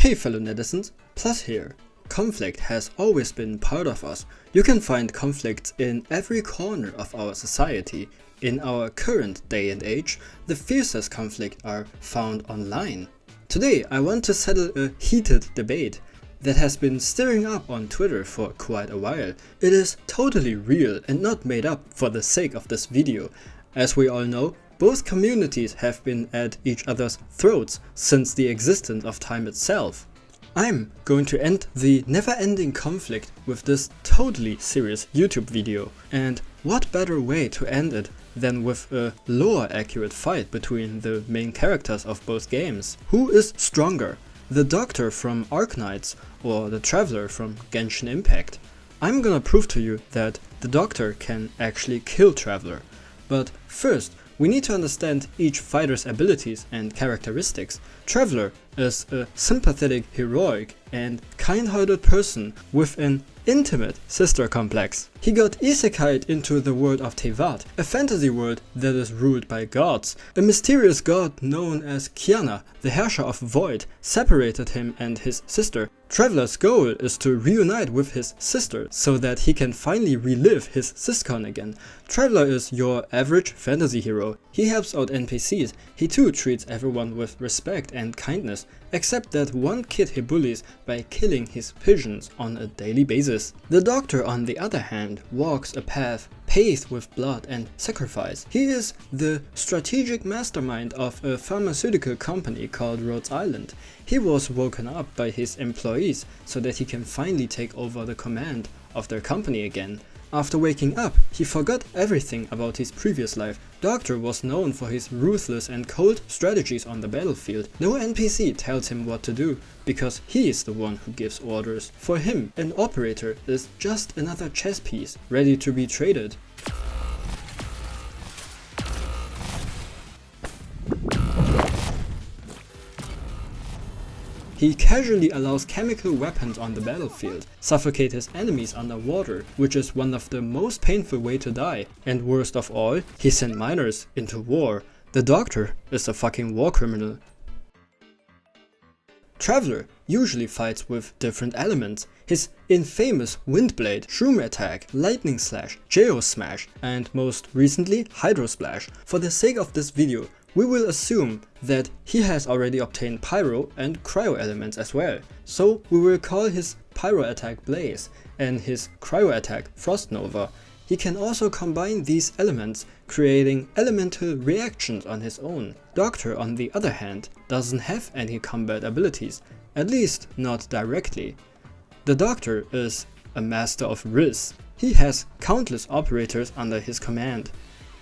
Hey fellow netizens, Plus here. Conflict has always been part of us. You can find conflicts in every corner of our society. In our current day and age, the fiercest conflicts are found online. Today I want to settle a heated debate that has been stirring up on Twitter for quite a while. It is totally real and not made up for the sake of this video. As we all know, both communities have been at each other's throats since the existence of time itself. I'm going to end the never-ending conflict with this totally serious YouTube video. And what better way to end it than with a lore-accurate fight between the main characters of both games. Who is stronger, the Doctor from Arknights or the Traveler from Genshin Impact? I'm gonna prove to you that the Doctor can actually kill Traveler. But first, we need to understand each fighter's abilities and characteristics. Traveler is a sympathetic, heroic and kind-hearted person with an intimate sister complex. He got isekai'd into the world of Tevat, a fantasy world that is ruled by gods. A mysterious god known as Kiana, the Herrscher of Void, separated him and his sister. Traveler's goal is to reunite with his sister so that he can finally relive his siscon again. Traveler is your average fantasy hero. He helps out NPCs. He too treats everyone with respect and kindness, except that one kid he bullies by killing his pigeons on a daily basis. The Doctor, on the other hand, walks a path paved with blood and sacrifice. He is the strategic mastermind of a pharmaceutical company called Rhodes Island. He was woken up by his employees so that he can finally take over the command of their company again. After waking up, he forgot everything about his previous life. Doctor was known for his ruthless and cold strategies on the battlefield. No NPC tells him what to do, because he is the one who gives orders. For him, an operator is just another chess piece, ready to be traded. He casually allows chemical weapons on the battlefield, suffocate his enemies underwater, which is one of the most painful way to die. And worst of all, he sent miners into war. The Doctor is a fucking war criminal. Traveler usually fights with different elements. His infamous Windblade, Shroom Attack, Lightning Slash, Geo Smash, and most recently Hydro Splash. For the sake of this video, we will assume that he has already obtained Pyro and Cryo elements as well. So we will call his Pyro attack Blaze and his Cryo attack Frost Nova. He can also combine these elements, creating elemental reactions on his own. Doctor, on the other hand, doesn't have any combat abilities, at least not directly. The Doctor is a master of Riz. He has countless operators under his command.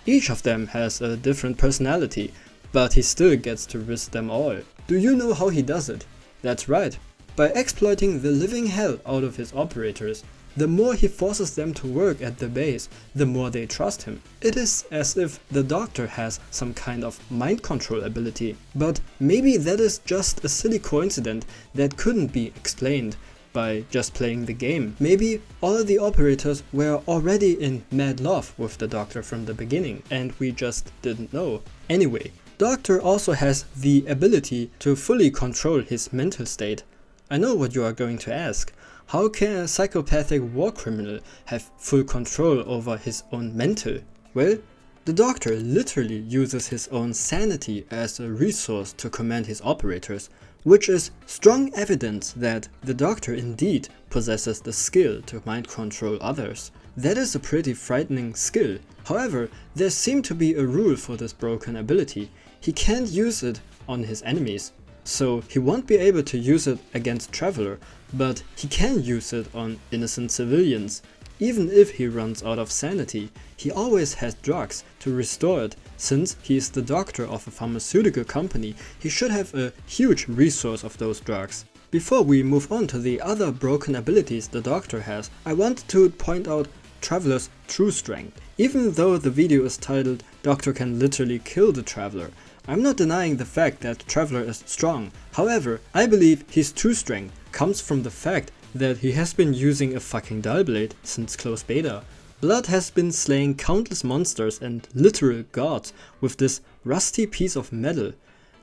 Each of them has a different personality, but he still gets to risk them all. Do you know how he does it? That's right, by exploiting the living hell out of his operators. The more he forces them to work at the base, the more they trust him. It is as if the Doctor has some kind of mind control ability. But maybe that is just a silly coincidence that couldn't be explained by just playing the game. Maybe all the operators were already in mad love with the Doctor from the beginning and we just didn't know. Anyway, Doctor also has the ability to fully control his mental state. I know what you are going to ask. How can a psychopathic war criminal have full control over his own mental? Well, the Doctor literally uses his own sanity as a resource to command his operators, which is strong evidence that the Doctor indeed possesses the skill to mind control others. That is a pretty frightening skill. However, there seems to be a rule for this broken ability. He can't use it on his enemies, so he won't be able to use it against Traveler, but he can use it on innocent civilians. Even if he runs out of sanity, he always has drugs to restore it. Since he is the Doctor of a pharmaceutical company, he should have a huge resource of those drugs. Before we move on to the other broken abilities the Doctor has, I want to point out Traveler's true strength. Even though the video is titled Doctor can literally kill the Traveler, I'm not denying the fact that Traveler is strong. However, I believe his true strength comes from the fact that he has been using a fucking dull blade since closed beta. Blood has been slaying countless monsters and literal gods with this rusty piece of metal.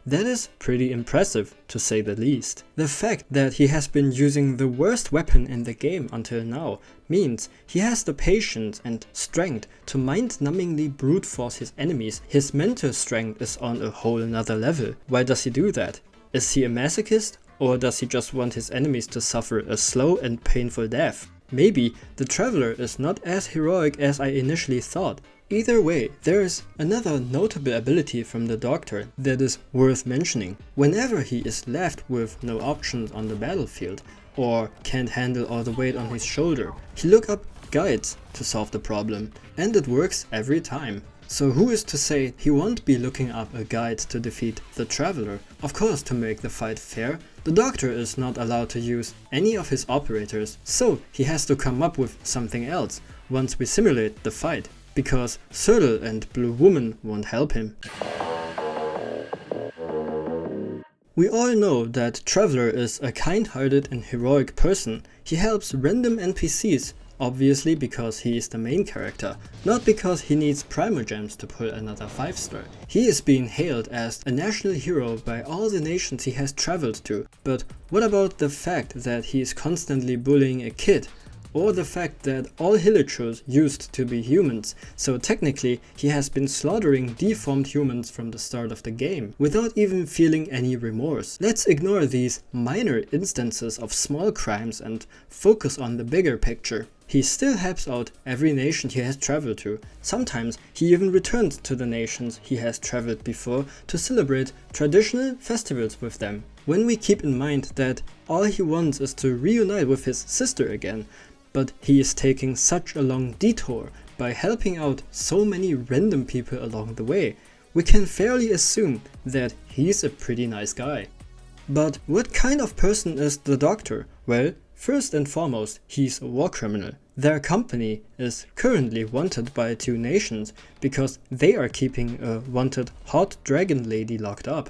That is pretty impressive, to say the least. The fact that he has been using the worst weapon in the game until now means he has the patience and strength to mind-numbingly brute force his enemies. His mental strength is on a whole nother level. Why does he do that? Is he a masochist? Or does he just want his enemies to suffer a slow and painful death? Maybe the Traveler is not as heroic as I initially thought. Either way, there is another notable ability from the Doctor that is worth mentioning. Whenever he is left with no options on the battlefield, or can't handle all the weight on his shoulder, he looks up guides to solve the problem, and it works every time. So who is to say he won't be looking up a guide to defeat the Traveler? Of course, to make the fight fair, the Doctor is not allowed to use any of his operators, so he has to come up with something else once we simulate the fight, because Turtle and Blue Woman won't help him. We all know that Traveler is a kind-hearted and heroic person. He helps random NPCs, obviously because he is the main character, not because he needs Primogems to pull another 5-star. He is being hailed as a national hero by all the nations he has traveled to, but what about the fact that he is constantly bullying a kid? Or the fact that all Hilichurls used to be humans, so technically he has been slaughtering deformed humans from the start of the game, without even feeling any remorse. Let's ignore these minor instances of small crimes and focus on the bigger picture. He still helps out every nation he has traveled to. Sometimes he even returns to the nations he has traveled before to celebrate traditional festivals with them. When we keep in mind that all he wants is to reunite with his sister again, but he is taking such a long detour by helping out so many random people along the way, we can fairly assume that he's a pretty nice guy. But what kind of person is the Doctor? Well, first and foremost, he's a war criminal. Their company is currently wanted by 2 nations because they are keeping a wanted hot dragon lady locked up.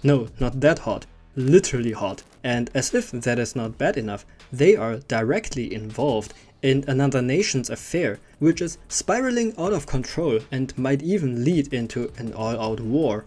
No, not that hot. Literally hot. And as if that is not bad enough, they are directly involved in another nation's affair, which is spiraling out of control and might even lead into an all-out war.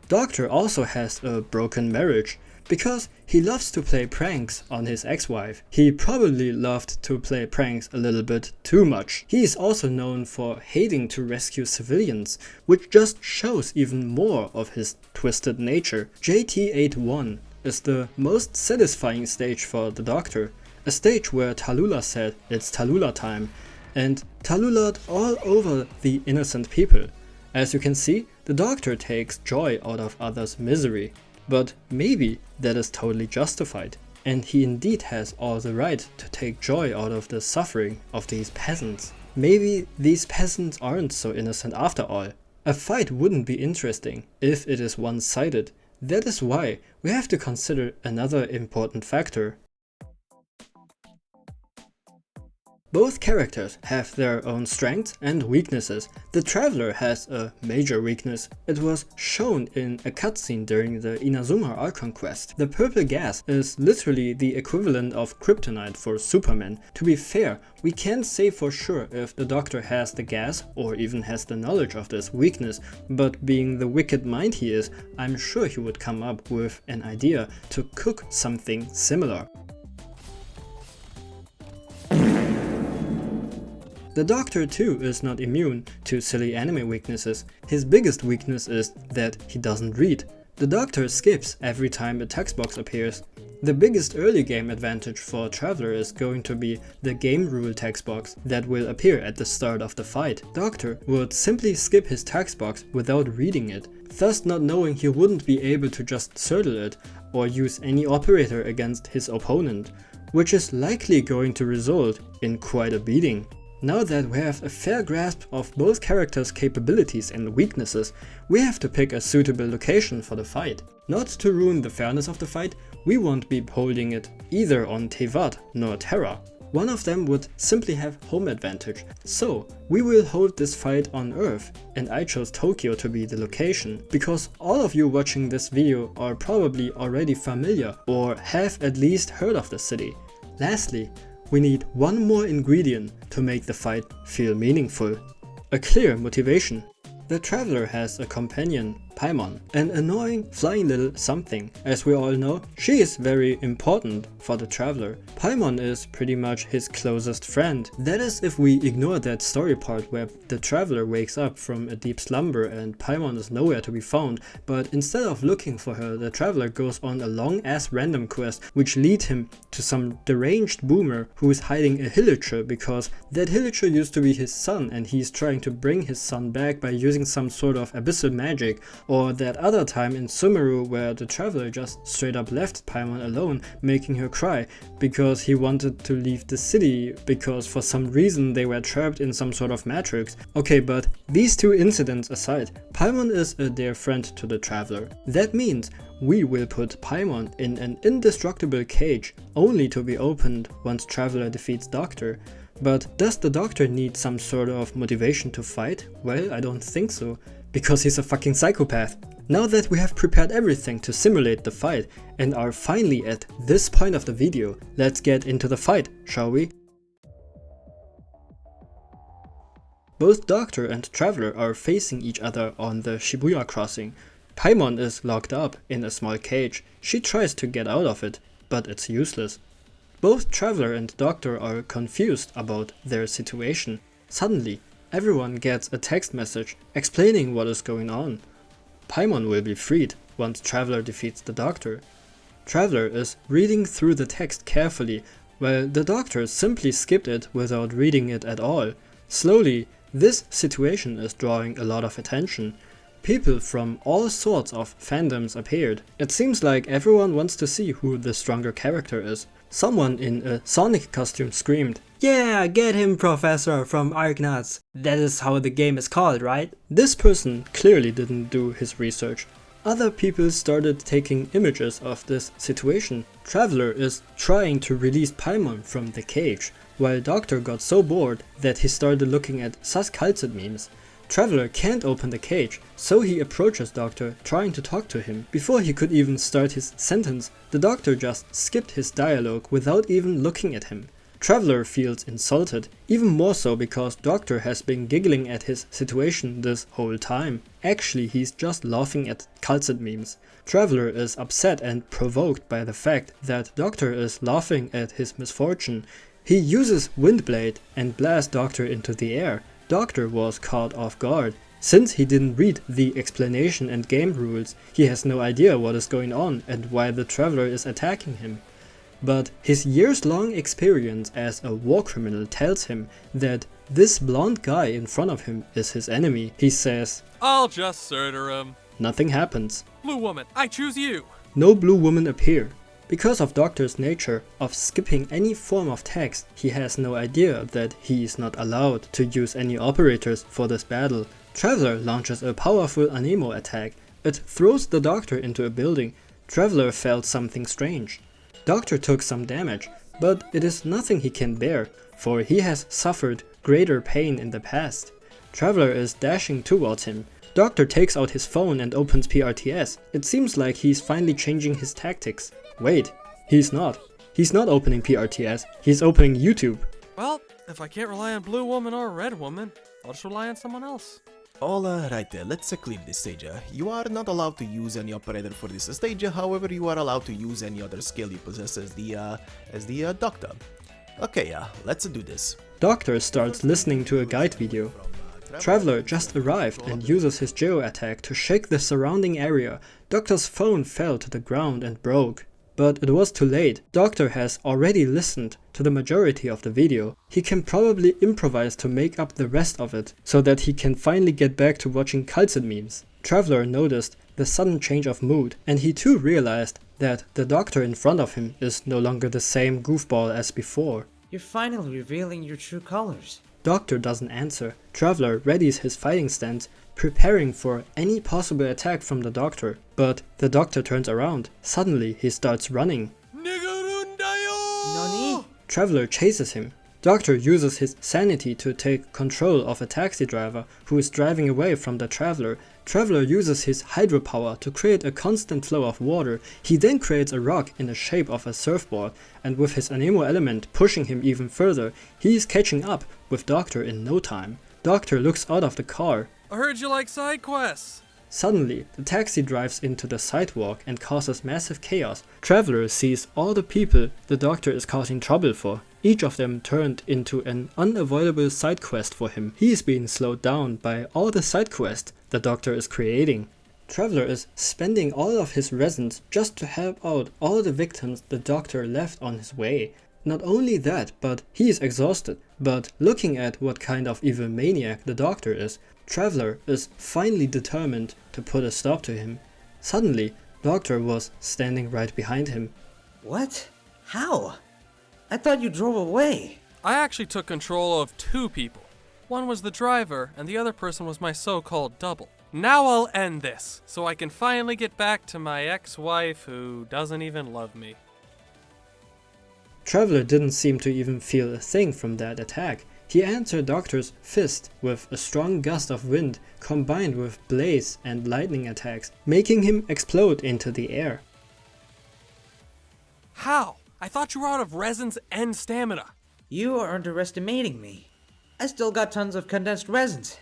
Doctor also has a broken marriage, because he loves to play pranks on his ex-wife. He probably loved to play pranks a little bit too much. He is also known for hating to rescue civilians, which just shows even more of his twisted nature. JT81 is the most satisfying stage for the Doctor, a stage where Tallulah said it's Tallulah time, and Tallulah'd all over the innocent people. As you can see, the Doctor takes joy out of others' misery. But maybe that is totally justified, and he indeed has all the right to take joy out of the suffering of these peasants. Maybe these peasants aren't so innocent after all. A fight wouldn't be interesting if it is one-sided. That is why we have to consider another important factor. Both characters have their own strengths and weaknesses. The Traveler has a major weakness. It was shown in a cutscene during the Inazuma Archon quest. The purple gas is literally the equivalent of kryptonite for Superman. To be fair, we can't say for sure if the Doctor has the gas or even has the knowledge of this weakness, but being the wicked mind he is, I'm sure he would come up with an idea to cook something similar. The Doctor too is not immune to silly anime weaknesses. His biggest weakness is that he doesn't read. The Doctor skips every time a text box appears. The biggest early game advantage for Traveler is going to be the game rule text box that will appear at the start of the fight. Doctor would simply skip his text box without reading it, thus not knowing he wouldn't be able to just circle it or use any operator against his opponent, which is likely going to result in quite a beating. Now that we have a fair grasp of both characters' capabilities and weaknesses, we have to pick a suitable location for the fight. Not to ruin the fairness of the fight, we won't be holding it either on Teyvat nor Terra. One of them would simply have home advantage, so we will hold this fight on Earth, and I chose Tokyo to be the location, because all of you watching this video are probably already familiar or have at least heard of the city. Lastly, we need one more ingredient to make the fight feel meaningful. A clear motivation. The Traveler has a companion, Paimon, an annoying flying little something. As we all know, she is very important for the traveler. Paimon is pretty much his closest friend. That is if we ignore that story part where the traveler wakes up from a deep slumber and Paimon is nowhere to be found, but instead of looking for her, the traveler goes on a long ass random quest which lead him to some deranged boomer who is hiding a villager because that villager used to be his son and he's trying to bring his son back by using some sort of abyssal magic. Or that other time in Sumeru where the traveler just straight up left Paimon alone, making her cry because he wanted to leave the city because for some reason they were trapped in some sort of matrix. Okay, but these two incidents aside, Paimon is a dear friend to the traveler. That means we will put Paimon in an indestructible cage only to be opened once traveler defeats Doktah. But does the Doktah need some sort of motivation to fight? Well, I don't think so, because he's a fucking psychopath. Now that we have prepared everything to simulate the fight and are finally at this point of the video, let's get into the fight, shall we? Both Doktah and Traveler are facing each other on the Shibuya crossing. Paimon is locked up in a small cage. She tries to get out of it, but it's useless. Both Traveler and Doktah are confused about their situation. Suddenly, everyone gets a text message explaining what is going on. Paimon will be freed once Traveler defeats the Doktah. Traveler is reading through the text carefully, while the Doktah simply skipped it without reading it at all. Slowly, this situation is drawing a lot of attention. People from all sorts of fandoms appeared. It seems like everyone wants to see who the stronger character is. Someone in a Sonic costume screamed, "Yeah, get him, Professor from Arknights. That is how the game is called, right?" This person clearly didn't do his research. Other people started taking images of this situation. Traveler is trying to release Paimon from the cage, while Doktah got so bored that he started looking at sus Kaltzit memes. Traveler can't open the cage, so he approaches Doktah trying to talk to him. Before he could even start his sentence, the Doktah just skipped his dialogue without even looking at him. Traveler feels insulted, even more so because Doktah has been giggling at his situation this whole time. Actually, he's just laughing at Kaltzit memes. Traveler is upset and provoked by the fact that Doktah is laughing at his misfortune. He uses Windblade and blasts Doktah into the air. Doktah was caught off guard. Since he didn't read the explanation and game rules, he has no idea what is going on and why the Traveler is attacking him. But his years-long experience as a war criminal tells him that this blonde guy in front of him is his enemy. He says, "I'll just surrender him." Nothing happens. "Blue woman, I choose you." No blue woman appear. Because of Doktah's nature of skipping any form of text, he has no idea that he is not allowed to use any operators for this battle. Traveler launches a powerful Anemo attack. It throws the Doktah into a building. Traveler felt something strange. Doktah took some damage, but it is nothing he can bear, for he has suffered greater pain in the past. Traveler is dashing towards him. Doktah takes out his phone and opens PRTS. It seems like he's finally changing his tactics. Wait, he's not. He's not opening PRTS, he's opening YouTube. Well, if I can't rely on blue woman or red woman, I'll just rely on someone else. Alright, let's clear this stage. You are not allowed to use any operator for this stage, however you are allowed to use any other skill you possess as the Doktah. Okay, let's do this. Doktah starts listening to a guide video. Traveler just arrived and uses his geo attack to shake the surrounding area. Doktah's phone fell to the ground and broke. But it was too late. Doktah has already listened to the majority of the video. He can probably improvise to make up the rest of it, so that he can finally get back to watching Kaltzit memes. Traveler noticed the sudden change of mood, and he too realized that the Doktah in front of him is no longer the same goofball as before. You're finally revealing your true colors. Doktah doesn't answer. Traveler readies his fighting stance, preparing for any possible attack from the Doktah. But the Doktah turns around. Suddenly he starts running. Nani? Traveler chases him. Doktah uses his sanity to take control of a taxi driver who is driving away from the Traveler. Traveler uses his hydropower to create a constant flow of water. He then creates a rock in the shape of a surfboard, and with his Anemo element pushing him even further, he is catching up with Doktah in no time. Doktah looks out of the car. I heard you like side quests. Suddenly, the taxi drives into the sidewalk and causes massive chaos. Traveler sees all the people the doctor is causing trouble for, each of them turned into an unavoidable side quest for him. He is being slowed down by all the side quests the doctor is creating. Traveler is spending all of his resins just to help out all the victims the doctor left on his way. Not only that, but he is exhausted. But looking at what kind of evil maniac the doctor is, Traveler is finally determined to put a stop to him. Suddenly, Doctor was standing right behind him. What? How? I thought you drove away. I actually took control of 2 people. One was the driver, and the other person was my so-called double. Now I'll end this, so I can finally get back to my ex-wife who doesn't even love me. Traveler didn't seem to even feel a thing from that attack. He answered Doctor's fist with a strong gust of wind combined with blaze and lightning attacks, making him explode into the air. How? I thought you were out of resins and stamina. You are underestimating me. I still got tons of condensed resins.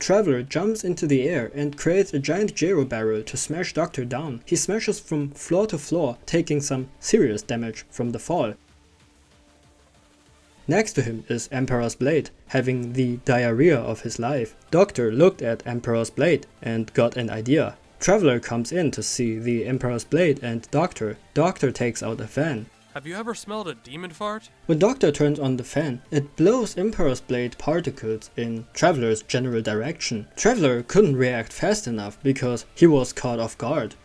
Traveler jumps into the air and creates a giant gyro barrel to smash Doctor down. He smashes from floor to floor, taking some serious damage from the fall. Next to him is Emperor's Blade, having the diarrhea of his life. Doctor looked at Emperor's Blade and got an idea. Traveler comes in to see the Emperor's Blade and Doctor. Doctor takes out a fan. Have you ever smelled a demon fart? When Doctor turns on the fan, it blows Emperor's Blade particles in Traveler's general direction. Traveler couldn't react fast enough because he was caught off guard.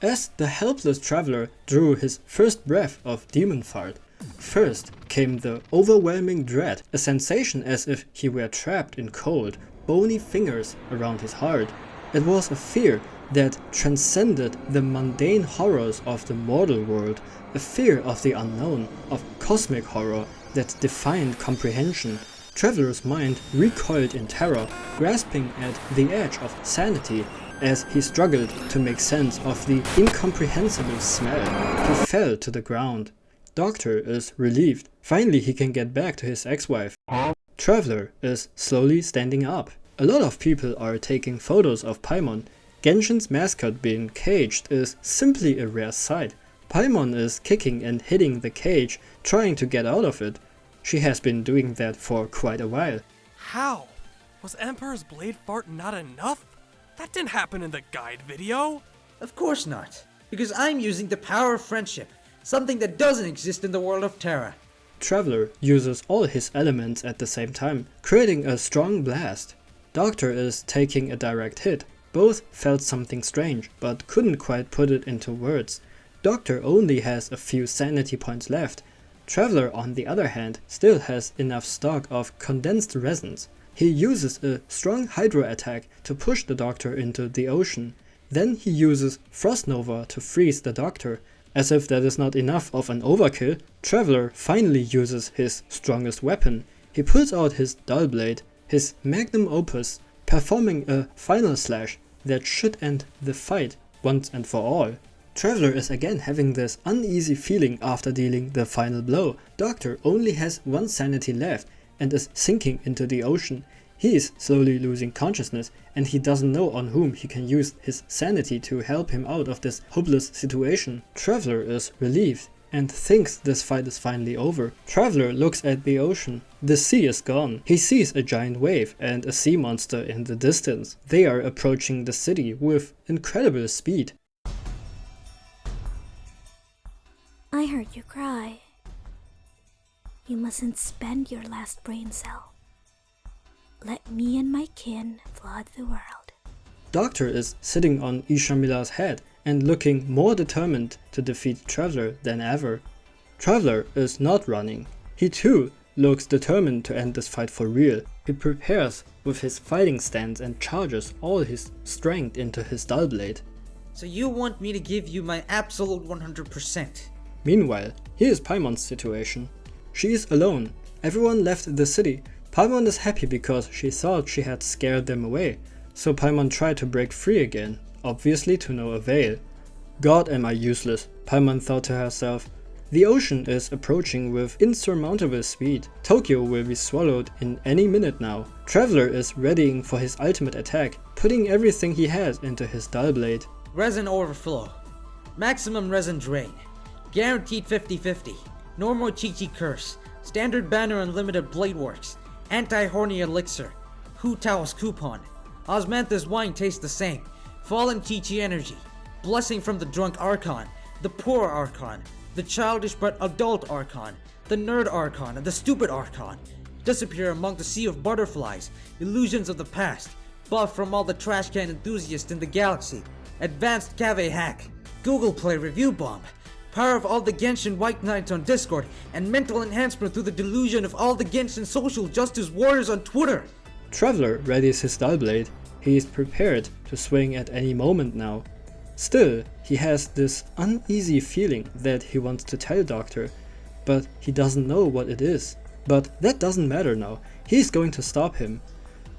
As the helpless Traveler drew his first breath of demon fart, first came the overwhelming dread, a sensation as if he were trapped in cold, bony fingers around his heart. It was a fear that transcended the mundane horrors of the mortal world, a fear of the unknown, of cosmic horror that defied comprehension. Traveler's mind recoiled in terror, grasping at the edge of sanity as he struggled to make sense of the incomprehensible smell. He fell to the ground. Doctor is relieved. Finally he can get back to his ex-wife. Traveler is slowly standing up. A lot of people are taking photos of Paimon. Genshin's mascot being caged is simply a rare sight. Paimon is kicking and hitting the cage, trying to get out of it. She has been doing that for quite a while. How? Was Emperor's Blade fart not enough? That didn't happen in the guide video. Of course not. Because I'm using the power of friendship. Something that doesn't exist in the world of Terra. Traveler uses all his elements at the same time, creating a strong blast. Doctor is taking a direct hit. Both felt something strange, but couldn't quite put it into words. Doctor only has a few sanity points left. Traveler, on the other hand, still has enough stock of condensed resins. He uses a strong hydro attack to push the Doctor into the ocean. Then he uses Frost Nova to freeze the Doctor. As if that is not enough of an overkill, Traveler finally uses his strongest weapon. He pulls out his dull blade, his magnum opus, performing a final slash that should end the fight once and for all. Traveler is again having this uneasy feeling after dealing the final blow. Doctor only has 1 sanity left and is sinking into the ocean. He is slowly losing consciousness and he doesn't know on whom he can use his sanity to help him out of this hopeless situation. Traveler is relieved and thinks this fight is finally over. Traveler looks at the ocean. The sea is gone. He sees a giant wave and a sea monster in the distance. They are approaching the city with incredible speed. I heard you cry. You mustn't spend your last brain cell. Let me and my kin flood the world. Doctor is sitting on Ishamila's head and looking more determined to defeat Traveler than ever. Traveler is not running. He too looks determined to end this fight for real. He prepares with his fighting stance and charges all his strength into his dull blade. So you want me to give you my absolute 100%? Meanwhile, here is Paimon's situation. She is alone. Everyone left the city. Paimon is happy because she thought she had scared them away, so Paimon tried to break free again, obviously to no avail. God, am I useless, Paimon thought to herself. The ocean is approaching with insurmountable speed. Tokyo will be swallowed in any minute now. Traveler is readying for his ultimate attack. putting everything he has into his dull blade. Resin overflow. Maximum resin drain. Guaranteed 50-50. Normal Chi-Chi curse. Standard banner unlimited blade works. Anti-horny elixir. Hu Tao's coupon. Osmanthus wine tastes the same. Fallen Chi-Chi energy. Blessing from the drunk Archon. The poor Archon. The childish but adult Archon. The nerd Archon and the stupid Archon. Disappear among the sea of butterflies. Illusions of the past. Buff from all the trash can enthusiasts in the galaxy. Advanced Cave hack. Google Play review bomb. Power of all the Genshin White Knights on Discord. And mental enhancement through the delusion of all the Genshin social justice warriors on Twitter. Traveler readies his dull blade. He is prepared to swing at any moment now. Still, he has this uneasy feeling that he wants to tell Doktah, but he doesn't know what it is. But that doesn't matter now. He's going to stop him.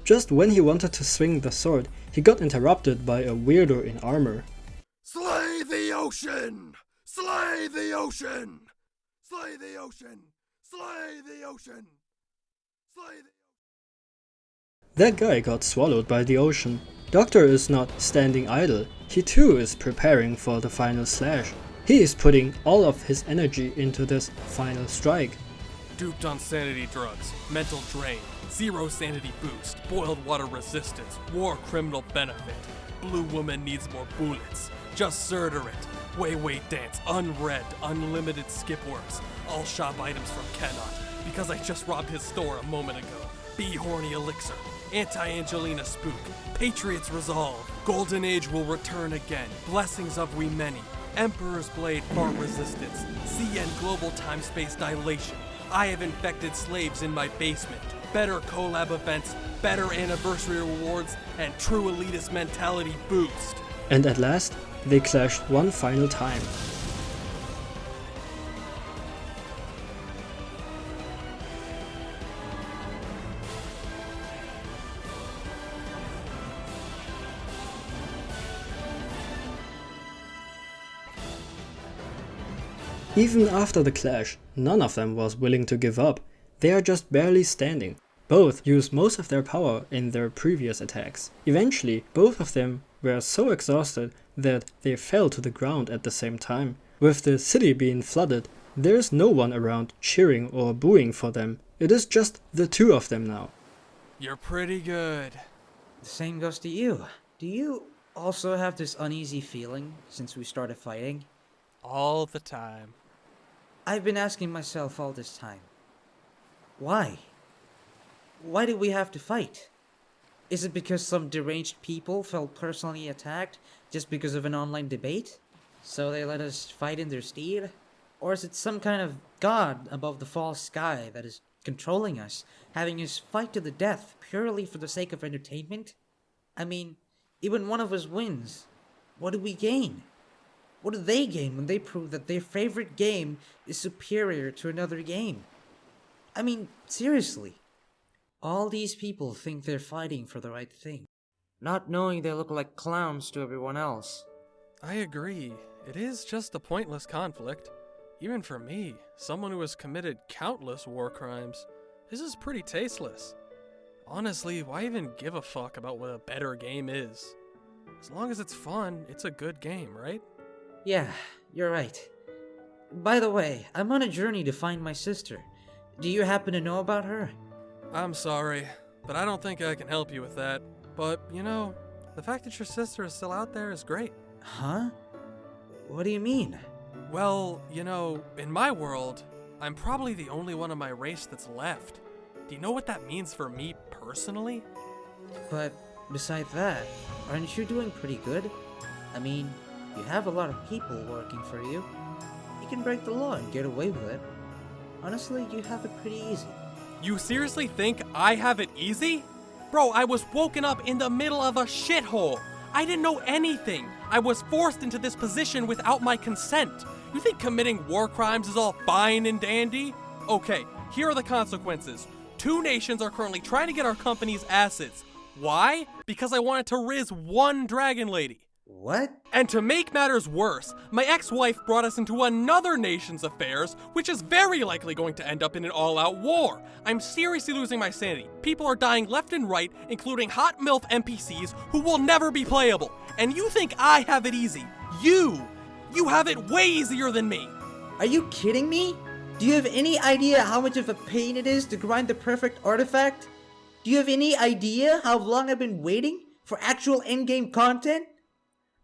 Just when he wanted to swing the sword, he got interrupted by a weirdo in armor. Slay the ocean! Slay the ocean! Slay the ocean! Slay the ocean! Slay the... That guy got swallowed by the ocean. Doktah is not standing idle. He too is preparing for the final slash. He is putting all of his energy into this final strike. Duped on sanity drugs, mental drain, zero sanity boost, boiled water resistance, war criminal benefit. Blue woman needs more bullets. Just Surter it. Way dance, unread, unlimited skip works. All shop items from Cannot, because I just robbed his store a moment ago. Be horny elixir. Anti-Angelina spook. Patriots resolve. Golden Age will return again. Blessings of we many. Emperor's blade fart resistance. CN global time-space dilation. I have infected slaves in my basement. Better collab events, better anniversary rewards, and true elitist mentality boost. And at last, they clashed one final time. Even after the clash, none of them was willing to give up. They are just barely standing. Both used most of their power in their previous attacks. Eventually, both of them were so exhausted that they fell to the ground at the same time. With the city being flooded, there is no one around cheering or booing for them. It is just the two of them now. You're pretty good. The same goes to you. Do you also have this uneasy feeling since we started fighting? All the time. I've been asking myself all this time. Why? Why did we have to fight? Is it because some deranged people felt personally attacked just because of an online debate? So they let us fight in their stead? Or is it some kind of god above the false sky that is controlling us, having us fight to the death purely for the sake of entertainment? I mean, even one of us wins. What do we gain? What do they gain when they prove that their favorite game is superior to another game? I mean, seriously. All these people think they're fighting for the right thing, not knowing they look like clowns to everyone else. I agree. It is just a pointless conflict. Even for me, someone who has committed countless war crimes, this is pretty tasteless. Honestly, why even give a fuck about what a better game is? As long as it's fun, it's a good game, right? Yeah, you're right. By the way, I'm on a journey to find my sister. Do you happen to know about her? I'm sorry, but I don't think I can help you with that. But, you know, the fact that your sister is still out there is great. Huh? What do you mean? Well, you know, in my world, I'm probably the only one of my race that's left. Do you know what that means for me personally? But besides that, aren't you doing pretty good? I mean, you have a lot of people working for you. You can break the law and get away with it. Honestly, you have it pretty easy. You seriously think I have it easy? Bro, I was woken up in the middle of a shithole. I didn't know anything. I was forced into this position without my consent. You think committing war crimes is all fine and dandy? Okay, here are the consequences. 2 nations are currently trying to get our company's assets. Why? Because I wanted to riz one dragon lady. What? And to make matters worse, my ex-wife brought us into another nation's affairs, which is very likely going to end up in an all-out war. I'm seriously losing my sanity. People are dying left and right, including hot MILF NPCs who will never be playable. And you think I have it easy? You have it way easier than me. Are you kidding me? Do you have any idea how much of a pain it is to grind the perfect artifact? Do you have any idea how long I've been waiting for actual endgame content?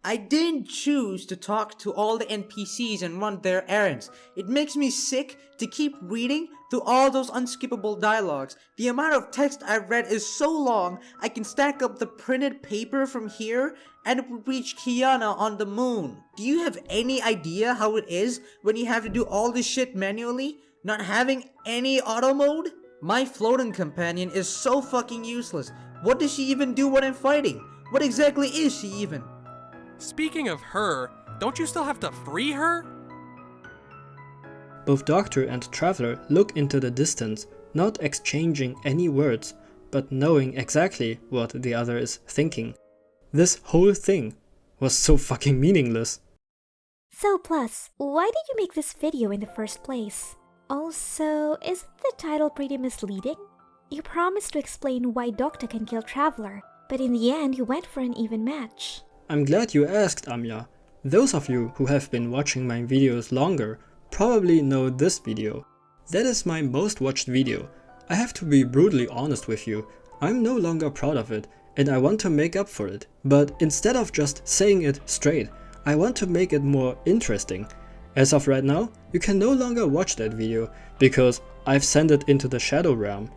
I didn't choose to talk to all the NPCs and run their errands. It makes me sick to keep reading through all those unskippable dialogues. The amount of text I've read is so long, I can stack up the printed paper from here and it would reach Kiana on the moon. Do you have any idea how it is when you have to do all this shit manually? Not having any auto mode? My floating companion is so fucking useless. What does she even do when I'm fighting? What exactly is she even? Speaking of her, don't you still have to free her? Both Doctor and Traveler look into the distance, not exchanging any words, but knowing exactly what the other is thinking. This whole thing was so fucking meaningless. So plus, why did you make this video in the first place? Also, isn't the title pretty misleading? You promised to explain why Doktah can kill Traveler, but in the end you went for an even match. I'm glad you asked, Amya. Those of you who have been watching my videos longer probably know this video. That is my most watched video. I have to be brutally honest with you, I'm no longer proud of it and I want to make up for it. But instead of just saying it straight, I want to make it more interesting. As of right now, you can no longer watch that video because I've sent it into the Shadow Realm.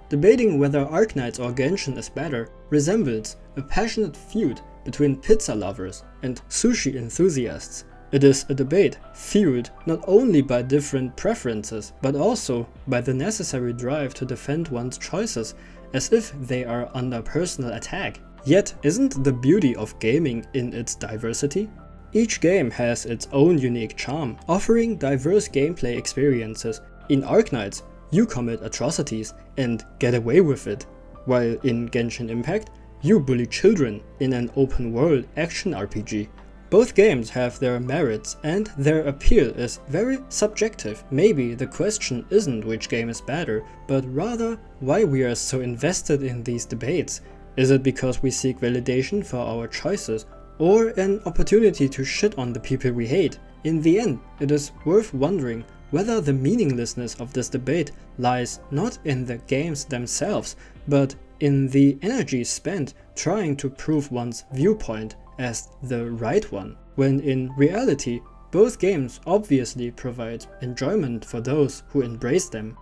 Debating whether Arknights or Genshin is better resembles a passionate feud between pizza lovers and sushi enthusiasts. It is a debate fueled not only by different preferences, but also by the necessary drive to defend one's choices as if they are under personal attack. Yet, isn't the beauty of gaming in its diversity? Each game has its own unique charm, offering diverse gameplay experiences. In Arknights, you commit atrocities and get away with it, while in Genshin Impact, you bully children in an open-world action RPG. Both games have their merits and their appeal is very subjective. Maybe the question isn't which game is better, but rather why we are so invested in these debates. Is it because we seek validation for our choices, or an opportunity to shit on the people we hate? In the end, it is worth wondering whether the meaninglessness of this debate lies not in the games themselves, but in the energy spent trying to prove one's viewpoint as the right one, when in reality, both games obviously provide enjoyment for those who embrace them.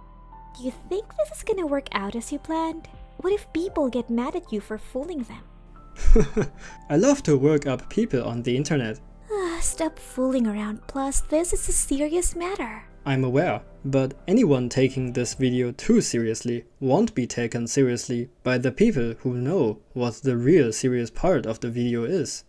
Do you think this is gonna work out as you planned? What if people get mad at you for fooling them? I love to work up people on the internet. Stop fooling around, plus this is a serious matter. I'm aware, but anyone taking this video too seriously won't be taken seriously by the people who know what the real serious part of the video is.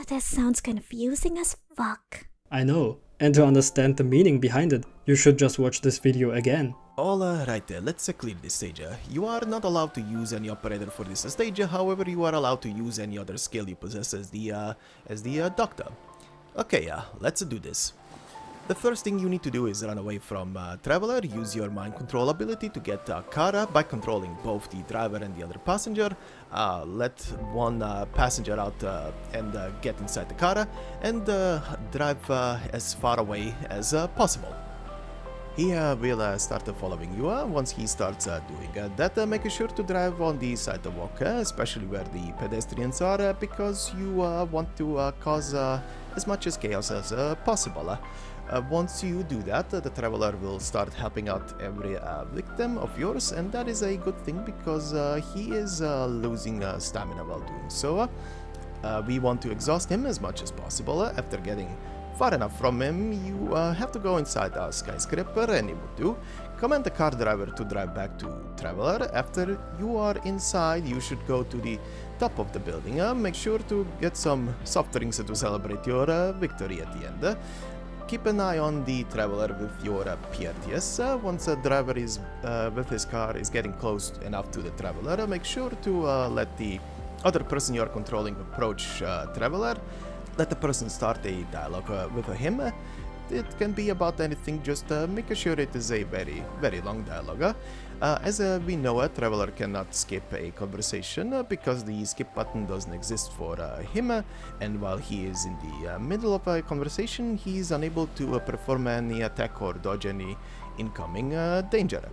That sounds confusing as fuck. I know, and to understand the meaning behind it, you should just watch this video again. Alright, let's clear this stage. You are not allowed to use any operator for this stage, however you are allowed to use any other skill you possess as the doktah. Okay, let's do this. The first thing you need to do is run away from Traveler, use your mind control ability to get Kara by controlling both the driver and the other passenger. Let one passenger out and get inside the Kara and drive as far away as possible. He will start following you once he starts doing that. Make sure to drive on the sidewalk, especially where the pedestrians are, because you want to cause as much chaos as possible. Once you do that, the Traveler will start helping out every victim of yours, and that is a good thing because he is losing stamina while doing so. We want to exhaust him as much as possible. After getting far enough from him, you have to go inside a skyscraper, and it will do. Command the car driver to drive back to Traveler. After you are inside, you should go to the top of the building. Make sure to get some soft drinks to celebrate your victory at the end. Keep an eye on the Traveler with your PRTS. Once a driver is with his car is getting close enough to the Traveler, make sure to let the other person you are controlling approach Traveler, let the person start a dialogue with him. It can be about anything, just make sure it is a very, very long dialogue. As we know, a Traveler cannot skip a conversation because the skip button doesn't exist for him, and while he is in the middle of a conversation, he is unable to perform any attack or dodge any incoming danger.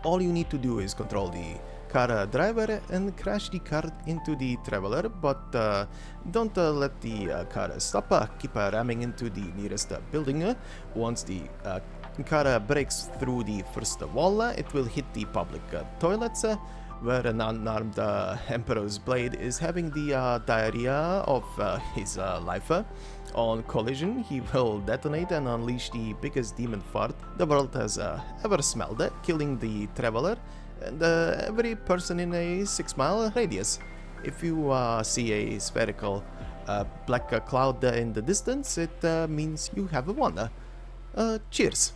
All you need to do is control the car driver and crash the car into the Traveler, but don't let the car stop. Keep ramming into the nearest building. Once the car breaks through the first wall, it will hit the public toilets, where an unarmed Emperor's Blade is having the diarrhea of his life. On collision, he will detonate and unleash the biggest demon fart the world has ever smelled, killing the Traveler and every person in a 6-mile radius. If you see a spherical black cloud in the distance, it means you have won. Cheers!